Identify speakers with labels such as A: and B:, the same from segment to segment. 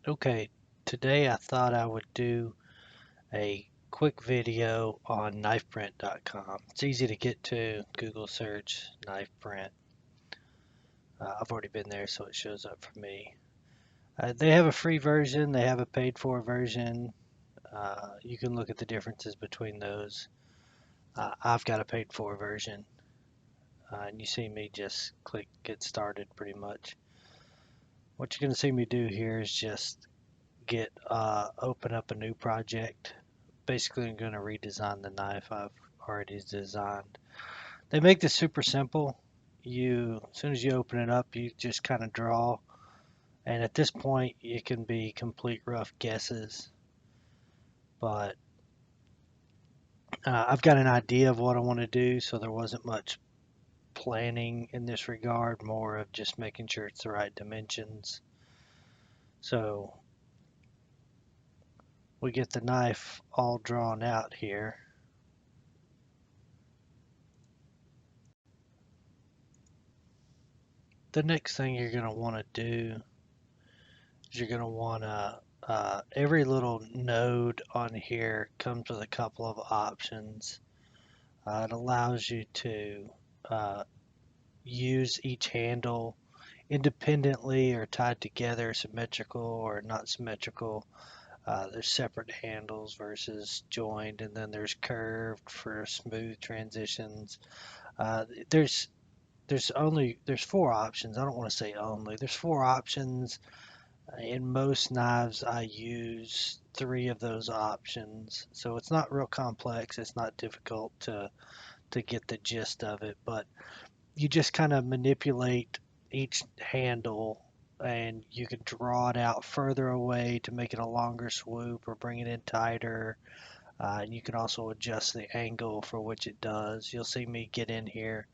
A: Okay, today I thought I would do a quick video on knifeprint.com. It's easy to get to. Google search Knifeprint. I've already been there, so it shows up for me. They have a free version, they have a paid for version. You can look at the differences between those. I've got a paid for version, and you see me just click get started pretty much. What you're going to see me do here is just open up a new project. Basically, I'm going to redesign the knife I've already designed. They make this super simple. As soon as you open it up, you just kind of draw, and at this point, it can be complete rough guesses. But I've got an idea of what I want to do, so there wasn't much planning in this regard. More of just making sure it's the right dimensions. So we get the knife all drawn out here. The next thing you're going to want to do is you're going to want to every little node on here comes with a couple of options. It allows you to uh, use each handle independently or tied together, symmetrical or not symmetrical. There's separate handles versus joined, and then there's curved for smooth transitions. Uh, there's there's four options. I don't want to say only. There's four options. In most knives, I use three of those options, so it's not real complex. It's not difficult to get the gist of it, but you just kind of manipulate each handle and you can draw it out further away to make it a longer swoop or bring it in tighter. And you can also adjust the angle for which it does. You'll see me get in here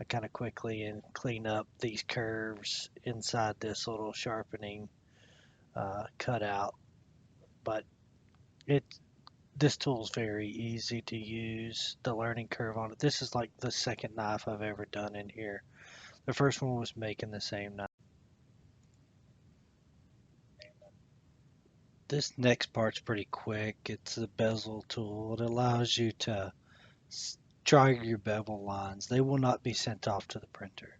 A: kind of quickly and clean up these curves inside this little sharpening cutout. But it this tool is very easy to use. The learning curve on it. This is like the second knife I've ever done in here. The first one was making the same knife. This next part's pretty quick. It's the Bezel Tool. It allows you to draw your bevel lines. They will not be sent off to the printer.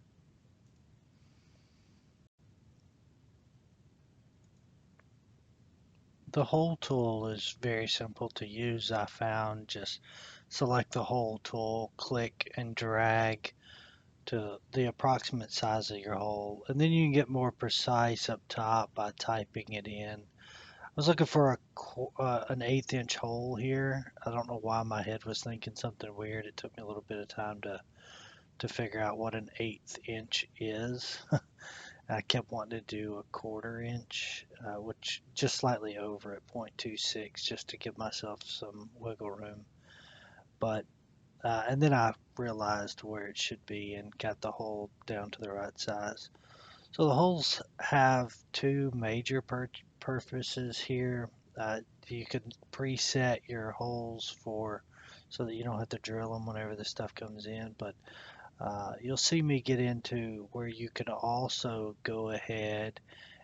A: The hole tool is very simple to use, I found. Just select the hole tool, click and drag to the approximate size of your hole. And then you can get more precise up top by typing it in. I was looking for an 1/8 inch hole here. I don't know why my head was thinking something weird. It took me a little bit of time to figure out what an 1/8 inch is. I kept wanting to do a 1/4 inch, which just slightly over at 0.26, just to give myself some wiggle room. But and then I realized where it should be and got the hole down to the right size. So the holes have two major purposes here. You can preset your holes for so that you don't have to drill them whenever the stuff comes in, but you'll see me get into where you can also go ahead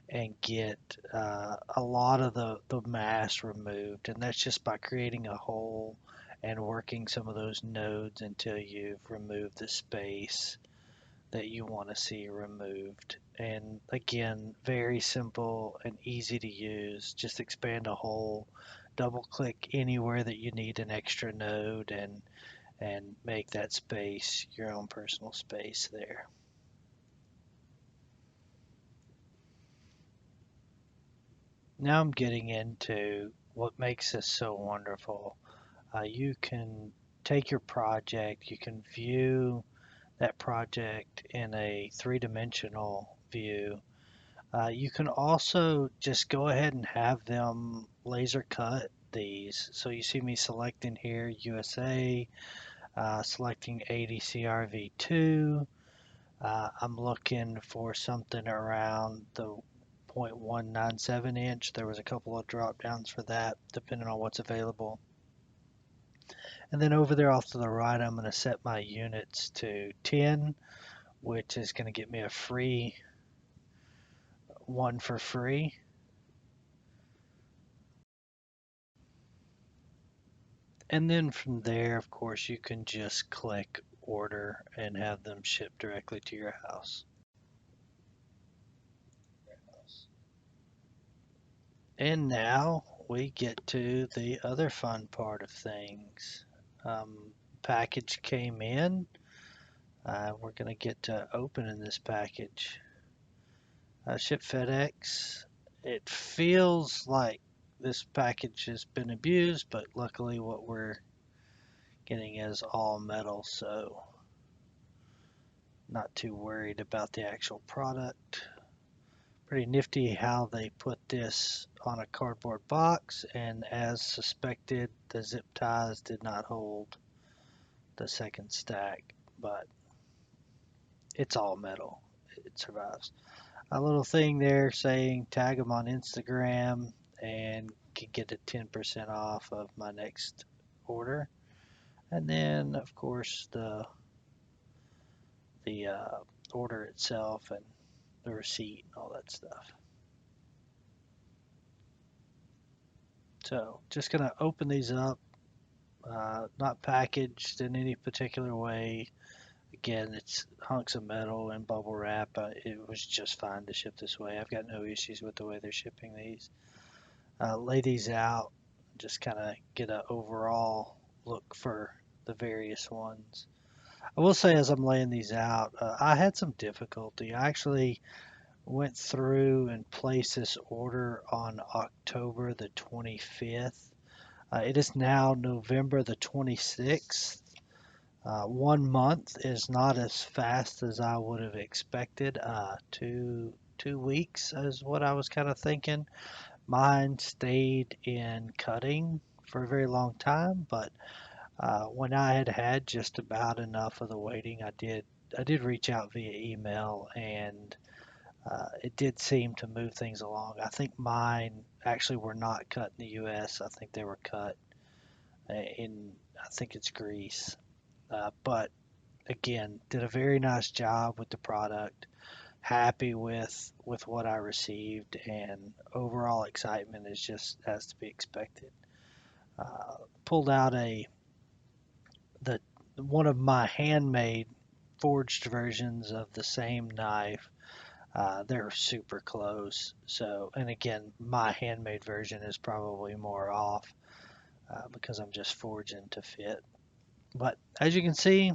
A: and get a lot of the mass removed, and that's just by creating a hole and working some of those nodes until you've removed the space that you want to see removed. And again, very simple and easy to use. Just expand a hole, double click anywhere that you need an extra node, and make that space your own personal space there. Now I'm getting into what makes this so wonderful. You can take your project, you can view that project in a three-dimensional view. You can also just go ahead and have them laser cut these. So you see me selecting here USA, selecting 80 CRV2. I'm looking for something around the 0.197 inch. There was a couple of drop downs for that, depending on what's available. And then over there off to the right, I'm going to set my units to 10, which is going to get me a free one for free. And then from there, of course, you can just click order and have them shipped directly to your house. And now we get to the other fun part of things. Package came in. We're going to get to opening this package. Ship FedEx. It feels like this package has been abused, but luckily what we're getting is all metal, so not too worried about the actual product. Pretty nifty how they put this on a cardboard box, and as suspected, the zip ties did not hold the second stack, but it's all metal. It survives. A little thing there saying tag them on Instagram and can get a 10% off of my next order. And then, of course, the order itself and the receipt and all that stuff. So just gonna open these up, not packaged in any particular way. Again, it's hunks of metal and bubble wrap. It was just fine to ship this way. I've got no issues with the way they're shipping these. Lay these out, just kind of get an overall look for the various ones. I will say as I'm laying these out, I had some difficulty. I actually went through and placed this order on October the 25th. It is now November the 26th. 1 month is not as fast as I would have expected. Two weeks is what I was kind of thinking. Mine stayed in cutting for a very long time, but when I had had just about enough of the waiting, I did reach out via email, and it did seem to move things along. I think mine actually were not cut in the U.S. I think they were cut in, I think it's Greece. But again, did a very nice job with the product. Happy with what I received, and overall excitement is just as to be expected. Pulled out the one of my handmade forged versions of the same knife. They're super close. So, and again, my handmade version is probably more off because I'm just forging to fit. But as you can see,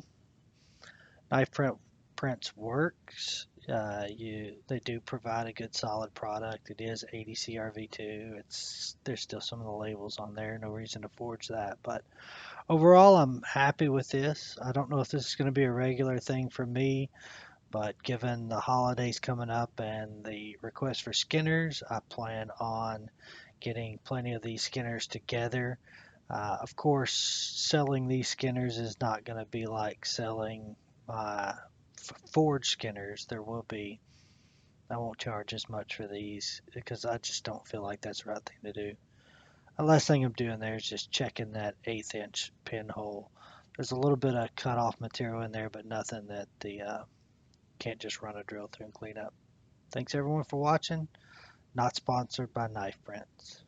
A: Knifeprint prints works. They do provide a good solid product. It is 80 CRV2. There's still some of the labels on there. No reason to forge that, but overall, I'm happy with this. I don't know if this is going to be a regular thing for me, but given the holidays coming up and the request for skinners, I plan on getting plenty of these skinners together. Of course, selling these skinners is not going to be like selling my forged skinners. I won't charge as much for these because I just don't feel like that's the right thing to do. The last thing I'm doing there is just checking that 1/8 inch pinhole. There's a little bit of cut off material in there, but nothing that the can't just run a drill through and clean up. Thanks everyone for watching. Not sponsored by Knife Prints.